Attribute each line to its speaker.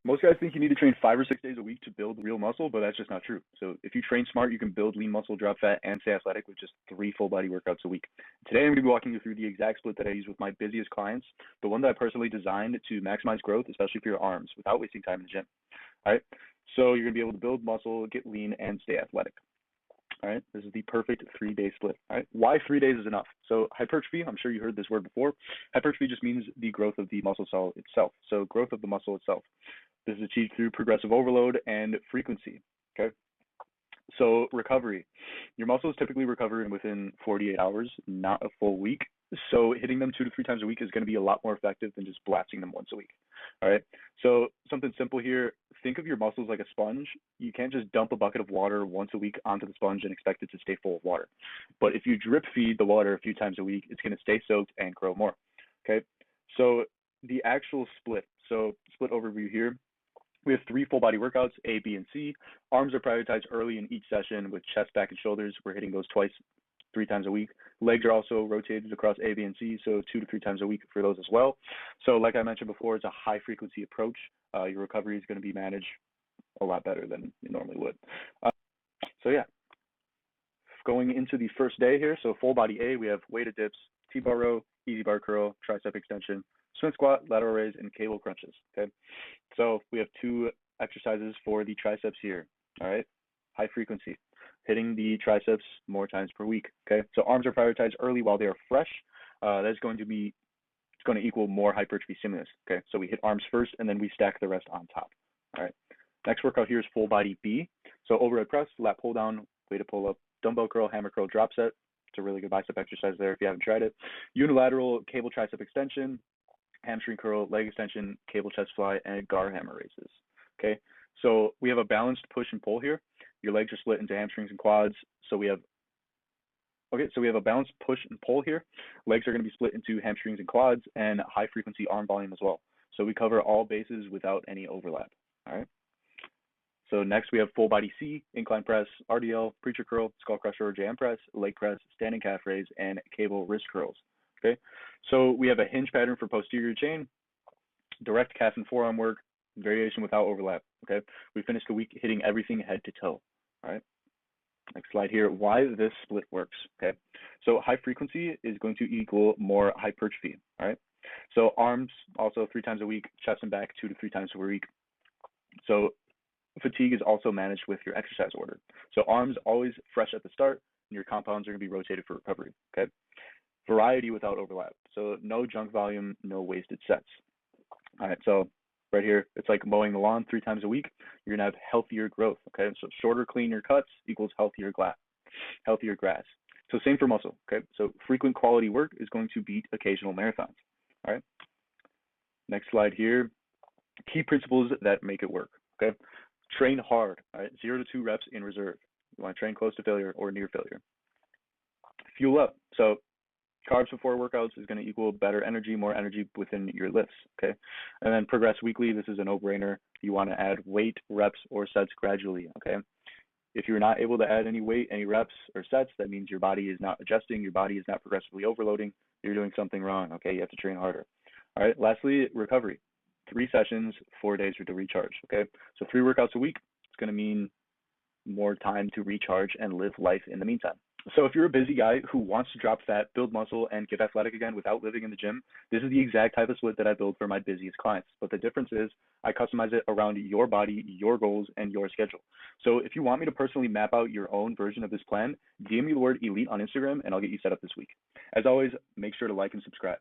Speaker 1: Most guys think you need to train 5 or 6 days a week to build real muscle, but that's just not true. So if you train smart, you can build lean muscle, drop fat, and stay athletic with just 3 full body workouts a week. Today, I'm going to be walking you through the exact split that I use with my busiest clients, the one that I personally designed to maximize growth, especially for your arms, without wasting time in the gym. All right. So you're going to be able to build muscle, get lean, and stay athletic. All right, this is the perfect 3-day split. All right, why 3 days is enough? So hypertrophy, I'm sure you heard this word before. Hypertrophy just means the growth of the muscle cell itself. So growth of the muscle itself. This is achieved through progressive overload and frequency. Okay. So recovery, your muscles typically recover within 48 hours, not a full week. So hitting them 2 to 3 times a week is going to be a lot more effective than just blasting them once a week. All right. So something simple here. Think of your muscles like a sponge. You can't just dump a bucket of water once a week onto the sponge and expect it to stay full of water. But if you drip feed the water a few times a week, it's going to stay soaked and grow more. Okay. So the actual split. So split overview here. We have 3 full body workouts, A, B, and C. Arms are prioritized early in each session with chest, back, and shoulders. We're hitting those 3 times a week. Legs are also rotated across A, B, and C, so 2 to 3 times a week for those as well. So like I mentioned before, it's a high frequency approach. Your recovery is going to be managed a lot better than you normally would. So yeah, going into the first day here. So full body A, we have weighted dips, T-bar row, easy bar curl, tricep extension, sprint squat, lateral raise, and cable crunches. Okay. So we have 2 exercises for the triceps here. All right. High frequency, hitting the triceps more times per week. Okay. So arms are prioritized early while they are fresh. That's going to equal more hypertrophy stimulus. Okay. So we hit arms first and then we stack the rest on top. All right. Next workout here is full body B. So overhead press, lat pull down, weighted pull up, dumbbell curl, hammer curl, drop set. It's a really good bicep exercise there if you haven't tried it. Unilateral cable tricep extension, hamstring curl, leg extension, cable chest fly, and gar hammer raises. Okay, so we have a balanced push and pull here. Your legs are split into hamstrings and quads. So we have a balanced push and pull here. Legs are going to be split into hamstrings and quads, and high frequency arm volume as well. So we cover all bases without any overlap. All right. So next we have full body C, incline press, RDL, preacher curl, skull crusher or jam press, leg press, standing calf raise, and cable wrist curls. Okay, so we have a hinge pattern for posterior chain, direct calf and forearm work, variation without overlap. Okay, we finished the week hitting everything head to toe. All right, next slide here. Why this split works. Okay, so high frequency is going to equal more hypertrophy. All right, so arms also 3 times a week, chest and back 2 to 3 times per week. So fatigue is also managed with your exercise order. So arms always fresh at the start, and your compounds are going to be rotated for recovery. Okay. Variety without overlap. So no junk volume, no wasted sets. All right. So right here, it's like mowing the lawn 3 times a week. You're going to have healthier growth. Okay. So shorter, cleaner cuts equals healthier grass. So same for muscle. Okay. So frequent quality work is going to beat occasional marathons. All right. Next slide here. Key principles that make it work. Okay. Train hard, all right? 0 to 2 reps in reserve. You want to train close to failure or near failure. Fuel up. So carbs before workouts is going to equal better energy, more energy within your lifts, okay? And then progress weekly. This is a no-brainer. You want to add weight, reps, or sets gradually, okay? If you're not able to add any weight, any reps, or sets, that means your body is not adjusting, your body is not progressively overloading, you're doing something wrong, okay? You have to train harder. All right, lastly, recovery. 3 sessions, 4 days to recharge, okay? So 3 workouts a week, it's going to mean more time to recharge and live life in the meantime. So if you're a busy guy who wants to drop fat, build muscle, and get athletic again without living in the gym, this is the exact type of split that I build for my busiest clients. But the difference is I customize it around your body, your goals, and your schedule. So if you want me to personally map out your own version of this plan, DM me the word elite on Instagram, and I'll get you set up this week. As always, make sure to like and subscribe.